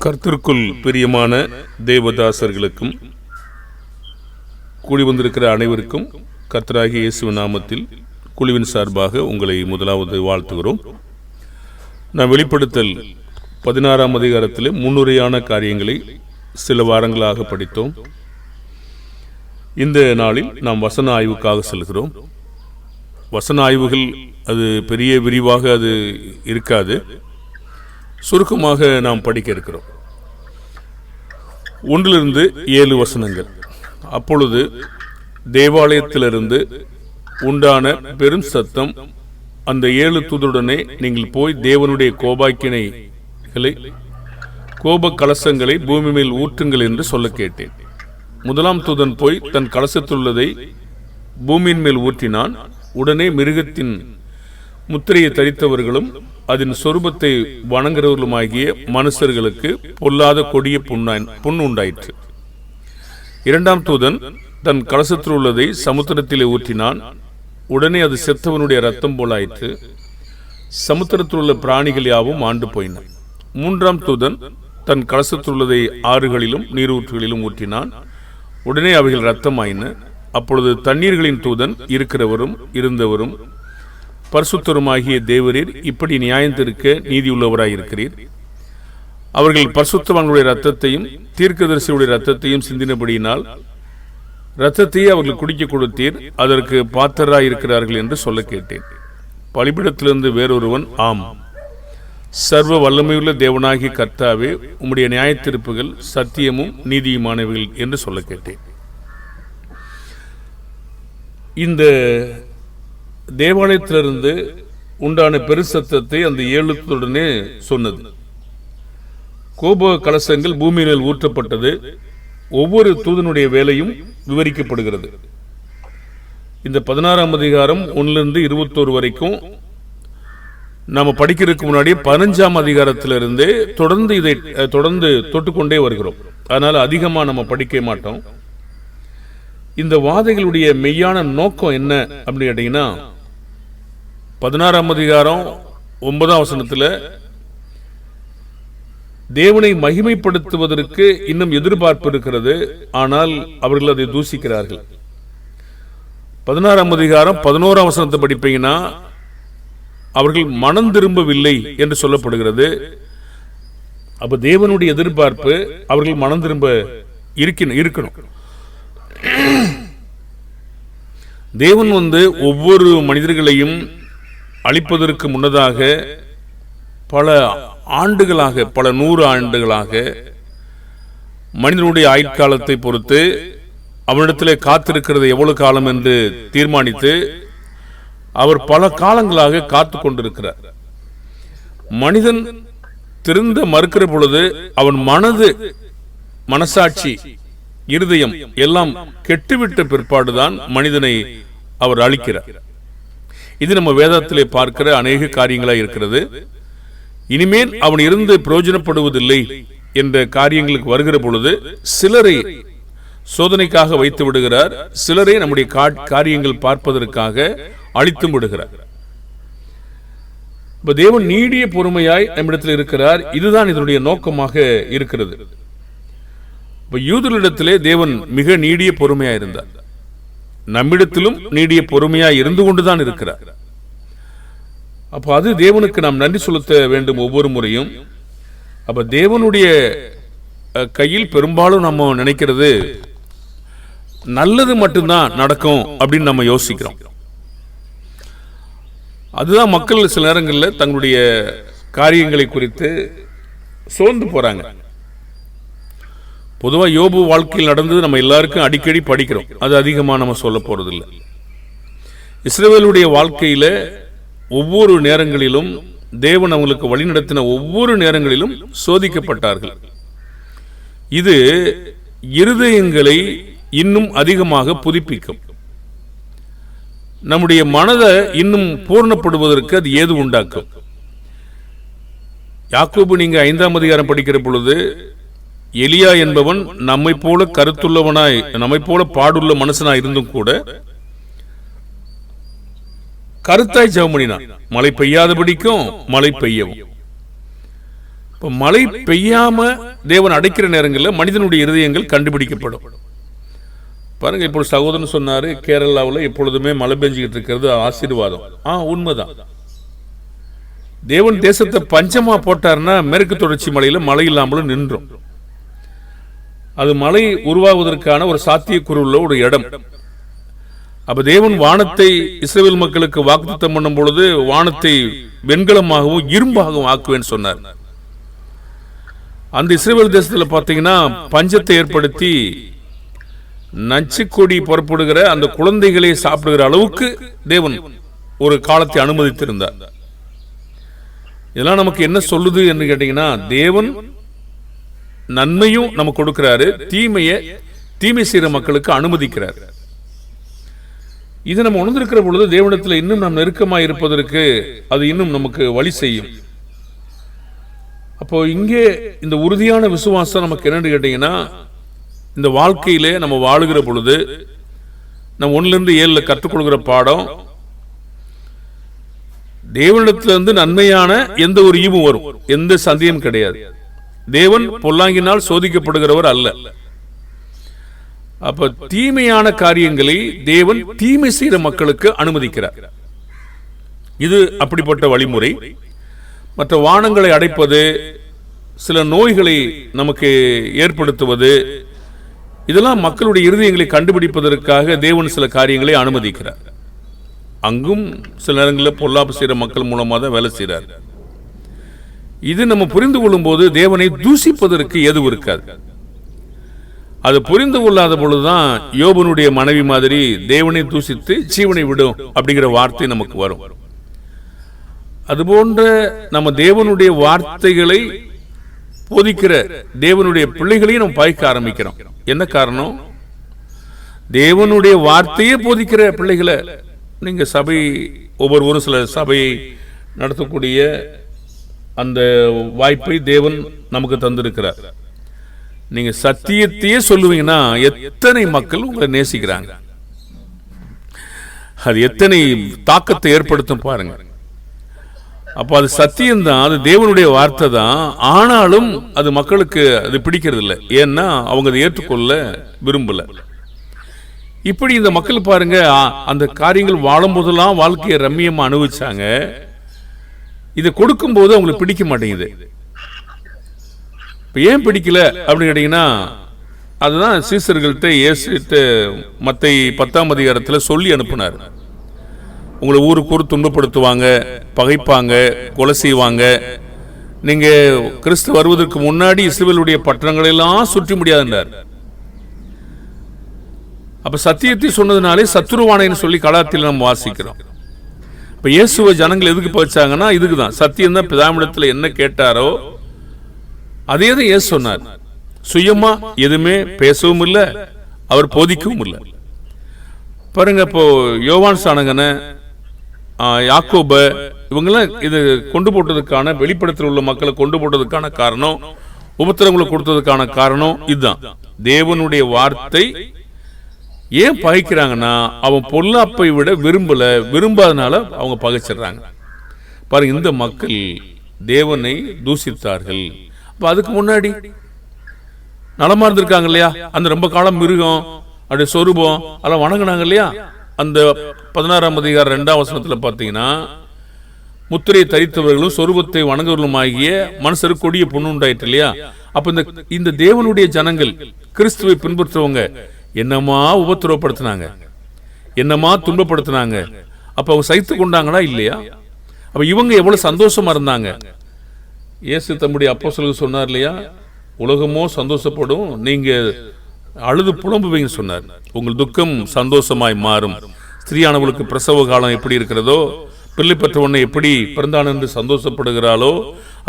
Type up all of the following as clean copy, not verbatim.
கர்த்தருக்குள் பிரியமான தேவதாசர்களுக்கும் கூடி வந்திருக்கிற அனைவருக்கும் கர்த்தராகிய இயேசுவின் நாமத்தில் குழுவின் சார்பாக உங்களை முதலாவது வாழ்த்துகிறோம். நான் வெளிப்படுத்தல் 16ஆம் அதிகாரத்தில் முன்னுரையான காரியங்களை சில வாரங்களாக படித்தோம். இந்த நாளில் நாம் வசன ஆய்வுக்காக செல்கிறோம். வசன ஆய்வுகள் அது பெரிய விரிவாக அது இருக்காது. சுருக்கமாக நாம் படிக்க இருக்கிறோம். 1-7 வசனங்கள். அப்பொழுது தேவாலயத்திலிருந்து உண்டான பெரும் சத்தம், அந்த 7 தூதருடனே நீங்கள் போய் தேவனுடைய கோபாக்கினைகளை கோப கலசங்களை பூமி மேல் ஊற்றுங்கள் என்று சொல்ல கேட்டேன். முதலாம் தூதன் போய் தன் கலசத்துள்ளதை பூமியின் மேல் ஊற்றினான். உடனே மிருகத்தின் முத்திரையை தரித்தவர்களும் அதன் சொரூபத்தை வணங்குறவர்களுமாகிய மனுஷர்களுக்கு பொல்லாத கொடிய புண் உண்டாயிற்று. இரண்டாம் தூதன் தன் கலசத்தில் உள்ளதை சமுத்திரத்திலே ஊற்றினான். உடனே அது செத்தவனுடைய ரத்தம் போலாயிற்று. சமுத்திரத்தில் உள்ள பிராணிகள் யாவும் ஆண்டு போயின. மூன்றாம் தூதன் தன் கலசத்தில் உள்ளதை ஆறுகளிலும் நீரூற்றுகளிலும் ஊற்றினான். உடனே அவைகள் ரத்தமாயின. அப்பொழுது தண்ணீர்களின் தூதன் இருக்கிறவரும் இருந்தவரும் பரிசுத்தருமாகிய தேவரீர், இப்படி நியாயத்திருக்க நீதியுள்ளவராயிருக்கிறீர். அவர்கள் பரிசுத்தவான்களுடைய ரத்தத்தையும் தீர்க்கதரிசியுடைய ரத்தத்தையும் சிந்தினபடியினால் ரத்தத்தையே அவர்கள் குடிக்க கொடுத்தீர். அதற்கு பாத்திரராயிருக்கிறார்கள் என்று சொல்ல கேட்டேன். பலிபீடத்திலிருந்து வேறொருவன், ஆம், சர்வ வல்லமையுள்ள தேவனாகிய கர்த்தாவே, உம்முடைய நியாயத்தீர்ப்புகள் சத்தியமும் நீதியுமானவைகள் என்று சொல்ல கேட்டேன். இந்த தேவாலயத்திலிருந்து உண்டான பெருசத்தத்தை அந்த 7 தூதருடனே சொன்னது. கோப கலசங்கள் பூமியில் ஊற்றப்பட்டது. ஒவ்வொரு தூதனுடைய வேலையும் விவரிக்கப்படுகிறது. இந்த 16ஆம் அதிகாரம் 1-21 வரைக்கும் நாம படிக்கிறதுக்கு முன்னாடி 15ஆம் அதிகாரத்திலிருந்து தொடர்ந்து தொட்டுக்கொண்டே வருகிறோம். அதனால அதிகமா நம்ம படிக்க மாட்டோம். இந்த வாதைகளுடைய மெய்யான நோக்கம் என்ன அப்படின்னு கேட்டீங்கன்னா, 16ஆம் அதிகாரம் 9ஆம் வசனத்தில் தேவனை மகிமைப்படுத்துவதற்கு இன்னும் எதிர்பார்ப்பு இருக்கிறது. ஆனால் அவர்கள் அதை தூசிக்கிறார்கள். 16ஆம் அதிகாரம் 11ஆம் வசனத்தை படிப்பீங்கன்னா அவர்கள் மனம் திரும்பவில்லை என்று சொல்லப்படுகிறது. அப்ப தேவனுடைய எதிர்பார்ப்பு அவர்கள் மனம் திரும்ப இருக்கணும். தேவன் ஒவ்வொரு மனிதர்களையும் அழிப்பதற்கு முன்னதாக பல ஆண்டுகளாக, பல 100 ஆண்டுகளாக மனிதனுடைய ஆயுட்காலத்தை பொறுத்து அவனிடத்தில் காத்திருக்கிறது எவ்வளவு காலம் என்று தீர்மானித்து அவர் பல காலங்களாக காத்து கொண்டிருக்கிறார். மனிதன் திருந்த மறுக்கிற பொழுது அவன் மனசாட்சி, இருதயம் எல்லாம் கெட்டுவிட்ட பிற்பாடுதான் மனிதனை அவர் அழிக்கிறார். இது நம்ம வேதத்திலே பார்க்கிற அநேக காரியங்களாக இருக்கிறது. இனிமேல் அவன் இருந்து பிரயோஜனப்படுவதில்லை என்ற காரியங்களுக்கு வருகிற பொழுது சிலரை சோதனைக்காக வைத்து விடுகிறார். சிலரை நம்முடைய காரியங்கள் பார்ப்பதற்காக அழித்தும் விடுகிறார். இப்ப தேவன் நீடிய பொறுமையாய் நம்மிடத்தில் இருக்கிறார். இதுதான் இதனுடைய நோக்கமாக இருக்கிறது. யூதர்களிடத்திலே தேவன் மிக நீடிய பொறுமையா இருந்தார். நம்மிடத்திலும் நீடிய பொறுமையா இருந்து கொண்டுதான் இருக்கிறார். அப்ப அது தேவனுக்கு நாம் நன்றி செலுத்த வேண்டும் ஒவ்வொரு முறையும். அப்ப தேவனுடைய கையில் பெரும்பாலும் நம்ம நினைக்கிறது நல்லது மட்டும்தான் நடக்கும் அப்படின்னு நம்ம யோசிக்கிறோம். அதுதான் மக்கள் சில நேரங்களில் தங்களுடைய காரியங்களை குறித்து சோர்ந்து போறாங்க. பொதுவாக யோபு வாழ்க்கையில் நடந்தது நம்ம எல்லாருக்கும் அடிக்கடி படிக்கிறோம். அது அதிகமாக நம்ம சொல்ல போறதில்லை. இஸ்ரவேலுடைய வாழ்க்கையில ஒவ்வொரு நேரங்களிலும் தேவன் அவங்களுக்கு வழிநடத்தின ஒவ்வொரு நேரங்களிலும் சோதிக்கப்பட்டார்கள். இது இருதயங்களை இன்னும் அதிகமாக புதுப்பிக்கும். நம்முடைய மனதை இன்னும் பூர்ணப்படுவதற்கு அது ஏது உண்டாக்கும். யாக்கோபு நீங்க 5ஆம் அதிகாரம் படிக்கிற பொழுது, எலியா என்பவன் நம்மை போல கருத்துள்ளவனாய், நம்மை போல பாடுள்ள மனுஷனாய் இருந்தும் கூட கருத்தாய் ஜெபம் பண்ணினான். மழை பெய்யாதபடிக்கும் மழை பெய்யவும். இப்போ மழை பெய்யாம தேவன் அடைக்கிற நேரங்களில் மனிதனுடைய இருதயங்கள் கண்டுபிடிக்கப்படும். பாருங்க, இப்போ சகோதரன் சொன்னாரு கேரளாவில் எப்பொழுதுமே மழை பெஞ்சுக்கிட்டு இருக்கிறது ஆசீர்வாதம். உண்மைதான். தேவன் தேசத்தை பஞ்சமா போட்டார்னா மேற்கு தொடர்ச்சி மலையில மழை இல்லாமலும் நின்றும். அது மழை உருவாவதற்கான ஒரு சாத்தியக்கூறு உள்ள ஒரு இடம். அப்ப தேவன் வானத்தை இஸ்ரவேல் மக்களுக்கு வாக்குத்தத்தம் பண்ணும் பொழுது வானத்தை வெண்கலமாகவும் இரும்பாகவும் ஆக்குவேன்னு சொன்னார். அந்த இஸ்ரவேல் தேசத்துல பாத்தீங்கன்னா பஞ்சத்தை ஏற்படுத்தி நச்சுக்கொடி புறப்படுகிற அந்த குழந்தைகளை சாப்பிடுகிற அளவுக்கு தேவன் ஒரு காலத்தை அனுமதித்திருந்தார். இதெல்லாம் நமக்கு என்ன சொல்லுது என்று கேட்டீங்கன்னா, தேவன் நன்மையும் நமக்கு கொடுக்கிறாரு, தீமை செய்கிற மக்களுக்கு அனுமதிக்கிறார். இதை நம்ம உணர்ந்திருக்கிற பொழுது தேவனிடத்தில் இன்னும் நாம் நெருக்கமாக இருப்பதற்கு அது இன்னும் நமக்கு வழி செய்யும். அப்போ இங்கே இந்த உறுதியான விசுவாசம் நமக்கு என்னன்னு கேட்டீங்கன்னா, இந்த வாழ்க்கையிலே நம்ம வாழுகிற பொழுது நம்ம 1-7 கற்றுக்கொள்கிற பாடம், தேவனிடத்திலிருந்து நன்மையான எந்த ஒரு ஈவும் வரும், எந்த சந்தேகம் கிடையாது. தேவன் பொல்லாங்கினால் சோதிக்கப்படுகிறவர் அல்ல. அப்ப தீமையான காரியங்களை தேவன் தீமை செய்கிற மக்களுக்கு அனுமதிக்கிறார். இது அப்படிப்பட்ட வழிமுறை. மற்ற வானங்களை அடைப்பது, சில நோய்களை நமக்கு ஏற்படுத்துவது, இதெல்லாம் மக்களுடைய இருதயங்களை கண்டுபிடிப்பதற்காக தேவன் சில காரியங்களை அனுமதிக்கிறார். அங்கும் சில நேரங்களில் பொல்லாப்பு செய்கிற மக்கள் மூலமாக தான் வேலை செய்கிறார். இது நம்ம புரிந்து கொள்ளும் போது தேவனை தூசிப்பதற்கு எதுவும் இருக்காது. அது புரிந்து கொள்ளாத பொழுதுதான் யோபனுடைய மனைவி மாதிரி தேவனை தூசித்து ஜீவனை விடும் அப்படிங்கிற வார்த்தை நமக்கு வரும். அதுபோன்ற நம்ம தேவனுடைய வார்த்தைகளை போதிக்கிற தேவனுடைய பிள்ளைகளையும் நம்ம பாய்க்க ஆரம்பிக்கிறோம். என்ன காரணம்? தேவனுடைய வார்த்தையே போதிக்கிற பிள்ளைகளை நீங்க சபை ஒவ்வொருவரும் சில சபையை நடத்தக்கூடிய அந்த வாய்ப்பை தேவன் நமக்கு தந்திருக்கிறார். நீங்க சத்தியத்தையே சொல்லுவீங்கன்னா எத்தனை மக்கள் உங்களை நேசிக்கிறாங்க, அது எத்தனை தாக்கத்தை ஏற்படுத்தும் பாருங்க. அப்ப அது சத்தியம்தான், அது தேவனுடைய வார்த்தை தான். ஆனாலும் அது மக்களுக்கு அது பிடிக்கிறது இல்லை. ஏன்னா அவங்க அதை ஏற்றுக்கொள்ள விரும்பல. இப்படி இந்த மக்கள் பாருங்க, அந்த காரியங்கள் வாழும் போதெல்லாம் வாழ்க்கையை ரம்மியமா அனுபவிச்சாங்க. இதை கொடுக்கும் போது அவங்களுக்கு பிடிக்க மாட்டேங்குது. இப்ப ஏன் பிடிக்கல அப்படின்னு கேட்டீங்கன்னா, அதுதான் சீசர்கள்ட்ட இயேசுட்ட மத்தேயு 10ஆம் அதிகாரத்தில் சொல்லி அனுப்புனார். உங்களை ஊருக்கு ஊர் துன்பப்படுத்துவாங்க, பகைப்பாங்க, கொலை செய்வாங்க. நீங்க கிறிஸ்து வருவதற்கு முன்னாடி இஸ்ரவேலுடைய பட்டணங்களெல்லாம் சுற்றி முடியாதுன்றார். அப்ப சத்தியத்தை சொன்னதுனாலே சத்துருவானைன்னு சொல்லி கலாத்தில் நம்ம வாசிக்கிறோம். இப்ப இயேசுவை ஜனங்கள் எதுக்கு பகிச்சாங்கன்னா இதுக்குதான். சத்தியம் தான் பிதாவிடத்தில் என்ன கேட்டாரோ அதே தான் இயேசு சொன்னார். சுயமா எதுவுமே பேசவும் இல்லை, அவர் போதிக்கவும் இல்லை. பாருங்க, இப்போ யோவான் சானகனை, யாக்கோப, இவங்கெல்லாம் இது கொண்டு போட்டதுக்கான, வெளிப்படத்தில் உள்ள மக்களை கொண்டு போட்டதுக்கான காரணம், உபத்திரங்களை கொடுத்ததுக்கான காரணம் இதுதான். தேவனுடைய வார்த்தை ஏன் பகைக்கிறாங்கன்னா, அவன் பொல்லாப்பை விட விரும்பாதனால அவங்க பகைச்சிடுறாங்க. பாருங்க, இந்த மக்கள் தேவனை தூசித்தார்கள். அப்ப அதுக்கு முன்னாடி நலமா இருந்திருக்காங்க இல்லையா? அந்த ரொம்ப காலம் மிருகம் அப்படியே சொரூபம் அதெல்லாம் வணங்கினாங்க இல்லையா? அந்த 16ஆம் அதிகாரம் 2ஆம் வசனத்துல பாத்தீங்கன்னா, முத்திரையை தரித்தவர்களும் சொரூபத்தை வணங்குவர்களும் ஆகிய மனுஷரு கொடிய பொண்ணு உண்டாயிட்டு இல்லையா? அப்ப இந்த தேவனுடைய ஜனங்கள், கிறிஸ்துவை பின்பற்றுவங்க என்னமா உபத்திரவப்படுத்தினாங்க, என்னமா துன்பப்படுத்தினாங்க. அப்ப அவங்க சகித்து கொண்டாங்களா இல்லையா? அப்ப இவங்க எவ்வளவு சந்தோஷமா இருந்தாங்க. இயேசு தம்முடைய அப்போஸ்தலருக்கு சொன்னார் இல்லையா, உலகமோ சந்தோஷப்படும், நீங்க அழுது புலம்புவீங்க சொன்னார். உங்கள் துக்கம் சந்தோஷமாய் மாறும். ஸ்திரீயானவளுக்கு பிரசவ காலம் எப்படி இருக்கிறதோ, பிள்ளை பெற்ற உடனே எப்படி பிறந்தான் என்று சந்தோஷப்படுகிறாளோ,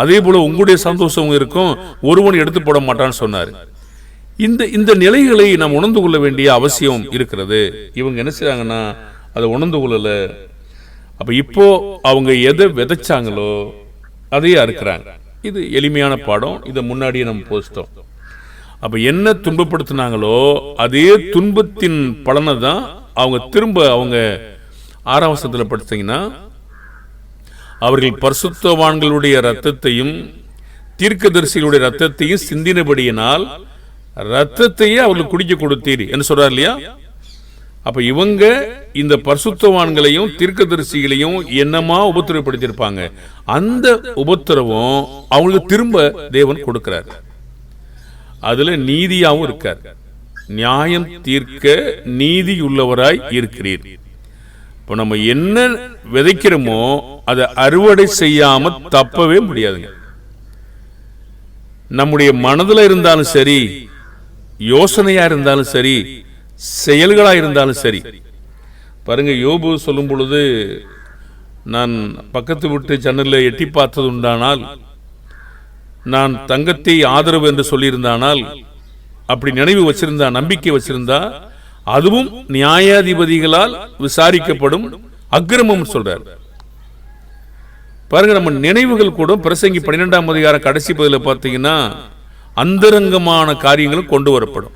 அதே போல உங்களுடைய சந்தோஷம் இருக்கும், ஒருவன் எடுத்து போட மாட்டான்னு சொன்னார். இந்த நிலைகளை நாம் உணர்ந்து கொள்ள வேண்டிய அவசியம் இருக்கிறது. இவங்க என்ன செய்றாங்கன்னா அதை உணர்ந்து கொள்ளல. அப்ப இப்போ அவங்க எதை விதைச்சாங்களோ அதையே அறுக்கிறாங்க. இது எளிமையான பாடம், இதை முன்னாடியே நம்ம போஸ்டோம். அப்ப என்ன துன்பப்படுத்தினாங்களோ அதே துன்பத்தின் பலனை தான் அவங்க திரும்ப அவங்க 6ஆம் வசனத்தில் படித்தீங்கன்னா, அவர்கள் பரிசுத்தவான்களுடைய இரத்தத்தையும் தீர்க்கதரிசிகளுடைய ரத்தத்தையும் சிந்தினபடியினால் ரத்தத்தையே அவர்களுக்கு குடிக்க கொடுத்தீர் என்று சொல்றார் இல்லையா? அப்ப இவங்க இந்த பரிசுத்தவான்களையும் தீர்க்கதரிசிகளையும் என்னமா உபத்திரவப்படுத்தியிருப்பாங்க, அந்த உபத்திரவம் அவங்களுக்கு திரும்ப தேவன் கொடுக்கிறார். அதுல நீதியாவும் இருக்கார். நியாயம் தீர்க்க நீதியுள்ளவராய் இருக்கிறீர். இப்ப நம்ம என்ன விதைக்கிறோமோ அதை அறுவடை செய்யாம தப்பவே முடியாதுங்க. நம்முடைய மனதில் இருந்தாலும் சரி, யோசனையா இருந்தாலும் சரி, செயல்களா இருந்தாலும் சரி. பாருங்க, யோபு சொல்லும் பொழுது, நான் பக்கத்து விட்டு ஜன்னலில் எட்டி பார்த்தது உண்டானால், நான் தங்கத்தை ஆதரவு என்று சொல்லியிருந்தானால், அப்படி நினைவு வச்சிருந்தா, நம்பிக்கை வச்சிருந்தா, அதுவும் நியாயாதிபதிகளால் விசாரிக்கப்படும் அக்கிரமம் சொல்றார். பாருங்க, நம்ம நினைவுகள் கூட பிரசங்கி 12ஆம் அதிகாரம் கடைசி பகுதியில் பார்த்தீங்கன்னா அந்தரங்கமான காரியங்களும் கொண்டு வரப்படும்.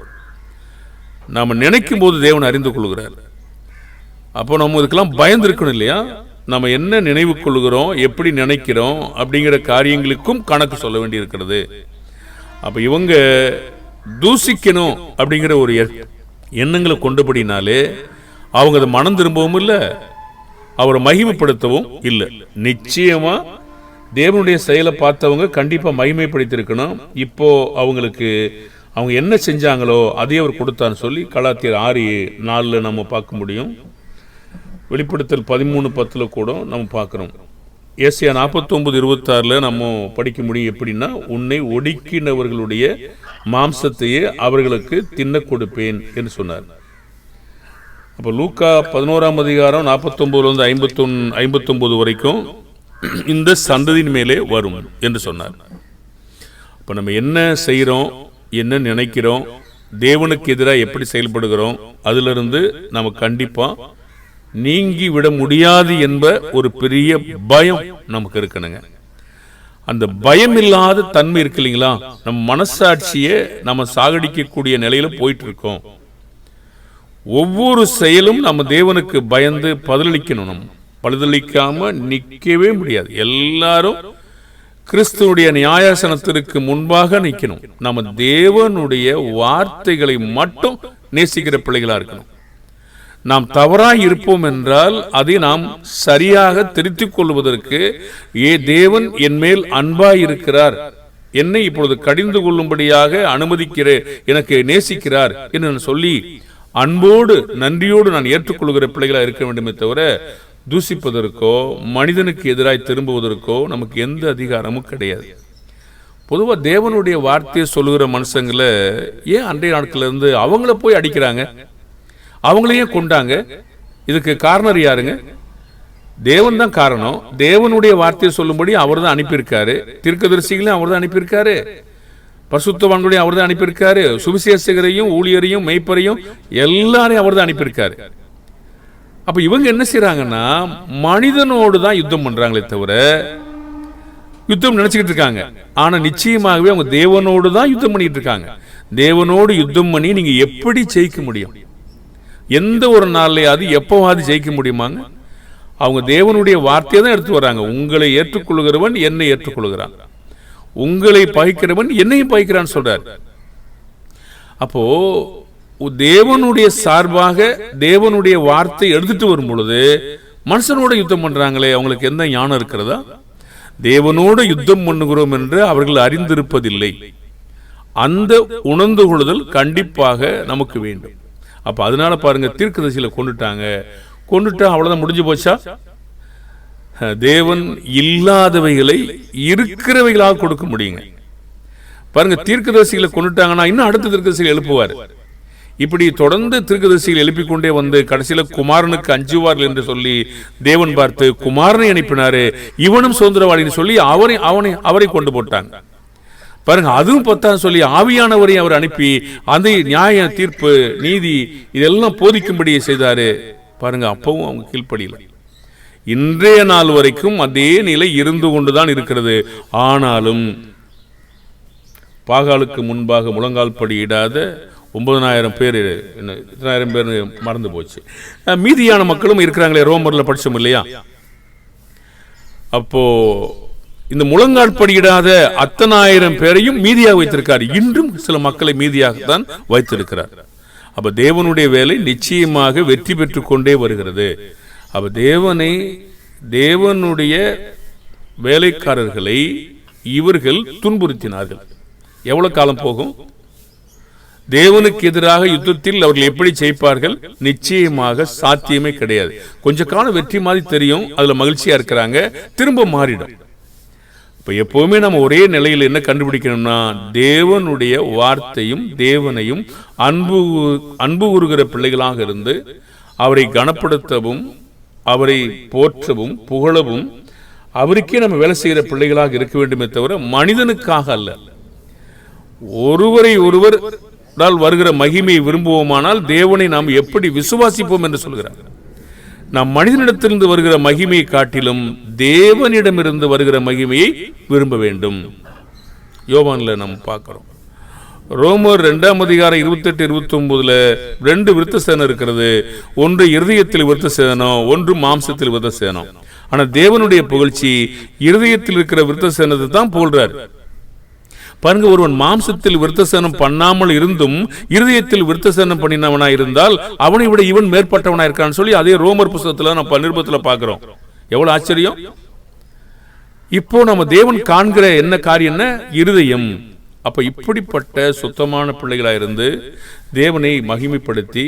நாம நினைக்கும் போது தேவன் அறிந்து கொள்கிறார். அப்போ நம்ம இதுக்கெல்லாம் பயந்து இருக்கணும் இல்லையா? நம்ம என்ன நினைவு கொள்கிறோம், எப்படி நினைக்கிறோம் அப்படிங்கிற காரியங்களுக்கும் கணக்கு சொல்ல வேண்டி இருக்கிறது. அப்ப இவங்க தூசிக்கணும் அப்படிங்கிற ஒரு எண்ணங்களை கொண்டபடினாலே அவங்க அதை மனம் திரும்பவும் இல்லை, அவரை மகிமைப்படுத்தவும் இல்லை. நிச்சயமா தேவனுடைய செயலை பார்த்தவங்க கண்டிப்பா மகிமைப்படுத்திருக்கணும். இப்போ அவங்களுக்கு அவங்க என்ன செஞ்சாங்களோ அதே அவர் கொடுத்தான்னு சொல்லி கலாத்தியர் 6:4 நம்ம பார்க்க முடியும். வெளிப்படுத்தல் 13:10 கூட நம்ம பார்க்கிறோம். ஏசியா 49:26 நம்ம படிக்க முடியும். எப்படின்னா, உன்னை ஒடுக்கினவர்களுடைய மாம்சத்தையே அவர்களுக்கு தின்ன கொடுப்பேன் என்று சொன்னார். அப்போ லூக்கா 11ஆம் அதிகாரம் 49 59 வரைக்கும் இந்த சந்ததியின் மேலே வரும் என்று சொன்னார். அப்போ நம்ம என்ன செய்கிறோம், என்ன நினைக்கிறோம், தேவனுக்கு எதிராக எப்படி செயல்படுகிறோம், அதிலிருந்து நம்ம கண்டிப்பா நீங்கி விட முடியாது என்ப ஒரு பெரிய பயம் நமக்கு இருக்கணுங்க. அந்த பயம் இல்லாத தன்மை இருக்கு இல்லைங்களா, நம்ம மனசாட்சியை நம்ம சாகடிக்கக்கூடிய நிலையில போயிட்டு இருக்கோம். ஒவ்வொரு செயலும் நம்ம தேவனுக்கு பயந்து பதிலளிக்கணும். நம்ம பதிலளிக்காம நிற்கவே முடியாது. எல்லாரும் கிறிஸ்துவுடைய நியாயாசனத்திற்கு முன்பாக நிற்கணும். நம்ம தேவனுடைய வார்த்தைகளை மட்டும் நேசிக்கிற பிள்ளைகளா இருக்கணும். நாம் தவறாய் இருப்போம் என்றால் அதை நாம் சரியாக திருத்திக் கொள்வதற்கு, தேவன் என் மேல் அன்பாய் இருக்கிறார், என்னை இப்பொழுது கடிந்து கொள்ளும்படியாக அனுமதிக்கிற, எனக்கு நேசிக்கிறார் என்று சொல்லி அன்போடு நன்றியோடு நான் ஏற்றுக்கொள்கிற பிள்ளைகளா இருக்க வேண்டுமே தவிர தூசிப்பதற்கோ மனிதனுக்கு எதிராய் திரும்புவதற்கோ நமக்கு எந்த அதிகாரமும் கிடையாது. பொதுவாக தேவனுடைய வார்த்தையை சொல்லுகிற மனுஷங்களை ஏன் அன்றைய நாட்கள்ல இருந்து அவங்கள போய் அடிக்கிறாங்க, அவங்களையே கொண்டாங்க? இதுக்கு காரணம் யாருங்க? தேவன் தான் காரணம். தேவனுடைய வார்த்தையை சொல்லும்படி அவர் தான் அனுப்பியிருக்காரு. தீர்க்கதரிசிகளையும் அவர் தான் அனுப்பியிருக்காரு, பரிசுத்தவான்களையும் அவர் தான் அனுப்பியிருக்காரு, சுவிசேஷகரையும் ஊழியரையும் மெய்ப்பரையும் எல்லாரையும் அவர் தான் அனுப்பியிருக்காரு. அப்ப இவங்க என்ன செய்யறாங்கன்னா, மனிதனோடு தான் யுத்தம் பண்றாங்களே தவிர யுத்தம் நினைச்சுக்கிட்டு இருக்காங்க. ஆனா நிச்சயமாகவே அவங்க தேவனோடு தான் யுத்தம் பண்ணிட்டு இருக்காங்க. தேவனோடு யுத்தம் பண்ணி நீங்க எப்படி ஜெயிக்க முடியும்? எந்த ஒரு நாள்லையாவது எப்பவாது ஜெயிக்க முடியுமாங்க? அவங்க தேவனுடைய வார்த்தையை தான் எடுத்து வர்றாங்க. உங்களை ஏற்றுக்கொள்கிறவன் என்னை ஏற்றுக்கொள்கிறான், உங்களை பகைக்கிறவன் என்னையும் பகைக்கிறான்னு சொல்றார். அப்போ தேவனுடைய சார்பாக தேவனுடைய வார்த்தை எடுத்துட்டு வரும் பொழுது மனுஷனோட யுத்தம் பண்றாங்களே, அவங்களுக்கு எந்த ஞானம் இருக்கிறதா? தேவனோடு யுத்தம் பண்ணுகிறோம் என்று அவர்கள் அறிந்திருப்பதில்லை. அந்த உணர்ந்து கொள்ளுதல் கண்டிப்பாக நமக்கு வேண்டும். அப்ப அதனால பாருங்க, தீர்க்கதரிசிகளை கொண்டுட்டா அவ்வளவுதான், முடிஞ்சு போச்சா? தேவன் இல்லாதவைகளை இருக்கிறவைகளாக கொடுக்க முடியுங்க. பாருங்க, தீர்க்கதரிசிகளை கொண்டுட்டாங்கன்னா இன்னும் அடுத்த தீர்க்கதரிசிகளை எழுப்புவார். இப்படி தொடர்ந்து தீர்க்கதரிசிகளை எழுப்பிக் கொண்டே வந்து கடைசியில குமாரனுக்கு அஞ்சுவார்கள் என்று சொல்லி தேவன் பார்த்து குமாரனை அனுப்பினாரு, இவனும் சுதந்திரவாளின்னு சொல்லி அவரை கொண்டு போட்டாங்க. பாருங்க, அதுவும் பத்தான்னு சொல்லி ஆவியானவரை அவர் அனுப்பி அந்த நியாய தீர்ப்பு நீதி இதெல்லாம் போதிக்கும்படி செய்தாரு. பாருங்க, அப்பவும் அவங்க கீழ்ப்படியில. இன்றைய நாள் வரைக்கும் அதே நிலை இருந்து கொண்டுதான் இருக்கிறது. ஆனாலும் பாகாலுக்கு முன்பாக முழங்கால் படியிடாத 9,000 பேர், 1000 பேர் மறந்து போச்சு. மீதியான மக்களும் இருக்கிறாங்களே, ரோமர்ல படிச்சோம் இல்லையா? அப்போ இந்த முழங்கால் படியிடாத அத்தனாயிரம் பேரையும் மீதியாக வைத்திருக்கார். இன்றும் சில மக்களை மீதியாகத்தான் வைத்திருக்கிறார். அப்ப தேவனுடைய வேலை நிச்சயமாக வெற்றி பெற்றுக் கொண்டே வருகிறது. அப்ப தேவனுடைய வேலைக்காரர்களை இவர்கள் துன்புறுத்தினார்கள். எவ்வளவு காலம் போகும்? தேவனுக்கு எதிராக யுத்தத்தில் அவர்கள் எப்படி ஜெயிப்பார்கள்? நிச்சயமாக சாத்தியமே கிடையாது. கொஞ்ச காலம் வெற்றி மாதிரி தெரியும், அதுல மகிழ்ச்சியா இருக்கிறாங்க, திரும்ப மாறிடும். இப்ப எப்பவுமே நம்ம ஒரே நிலையில் என்ன கண்டுபிடிக்கணும்னா, தேவனுடைய வார்த்தையும் தேவனையும் அன்பு கூறுகிற பிள்ளைகளாக இருந்து அவரை கனப்படுத்தவும் அவரை போற்றவும் புகழவும் அவருக்கே நம்ம வேலை செய்கிற பிள்ளைகளாக இருக்க வேண்டுமே தவிர மனிதனுக்காக அல்ல. ஒருவரை ஒருவர் வருகிற மகிமையை விரும்புவோமானால் தேவனை நாம் எப்படி விசுவாசிப்போம் என்று சொல்கிறார். நாம் மனிதனிடத்திலிருந்து வருகிற மகிமையை காட்டிலும் தேவனிடமிருந்து வருகிற மகிமையை விரும்ப வேண்டும். யோவான்ல நாம் பார்க்கிறோம். ரோமர் 2ஆம் அதிகாரம் 28-29 2 விருத்த சேதனம் இருக்கிறது. ஒன்று இருதயத்தில் விருத்த சேதனம், ஒன்று மாம்சத்தில் விருத்த சேதனம். ஆனா தேவனுடைய புகழ்ச்சி இருதயத்தில் இருக்கிற விருத்த சேதனத்தை தான் புகழ்றார். பாருங்க, ஒருவன் மாம்சத்தில் விருத்தசேனம் பண்ணாமல் இருந்தும் இருதயத்தில் விருத்தசேனம் பண்ணினவனா இருந்தால் அவனை விட இவன் மேற்பட்டவனா இருக்கான்னு சொல்லி அதே ரோமர் புத்தகத்துல நம்ம நிருபத்துல பார்க்கிறோம். எவ்வளவு ஆச்சரியம்! இப்போ நம்ம தேவன் காண்கிற என்ன காரியம்? என்ன? இருதயம். அப்ப இப்படிப்பட்ட சுத்தமான பிள்ளைகளா இருந்து தேவனை மகிமைப்படுத்தி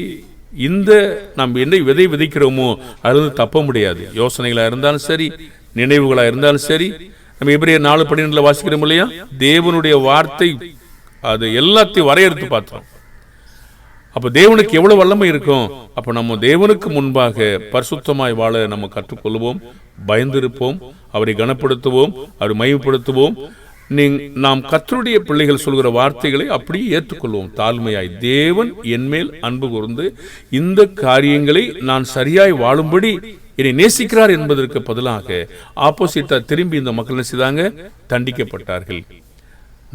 இந்த நாம் என்ன விதை விதைக்கிறோமோ அது தப்ப முடியாது. யோசனைகளா இருந்தாலும் சரி, நினைவுகளா இருந்தாலும் சரி, நம்ம எபிரேயர் 4:12 வாசிக்கிறோம் இல்லையா? தேவனுடைய வார்த்தை அது எல்லாத்தையும் வரையறுத்து பார்த்தோம். அப்ப தேவனுக்கு எவ்வளவு வல்லமை இருக்கும். அப்ப நம்ம தேவனுக்கு முன்பாக பரிசுத்தமாய் வாழ நம்ம கற்றுக்கொள்வோம், பயந்திருப்போம், அவரை கனப்படுத்துவோம், அவரை மகிமைப்படுத்துவோம். நாம் கர்த்தருடைய பிள்ளைகள் சொல்கிற வார்த்தைகளை அப்படியே ஏற்றுக்கொள்வோம் தாழ்மையாய். தேவன் என்மேல் அன்பு கூர்ந்து இந்த காரியங்களை நான் சரியாய் வாழும்படி என்னை நேசிக்கிறார் என்பதற்கு பதிலாக ஆப்போசிட்டா திரும்பி இந்த மக்கள் செய்தாங்க, தண்டிக்கப்பட்டார்கள்.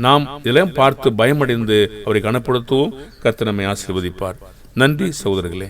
நாம் இதெல்லாம் பார்த்து பயமடைந்து அவரை கனப்படுத்துவோம். கர்த்தர் நம்மை ஆசீர்வதிப்பார். நன்றி சகோதரர்களே.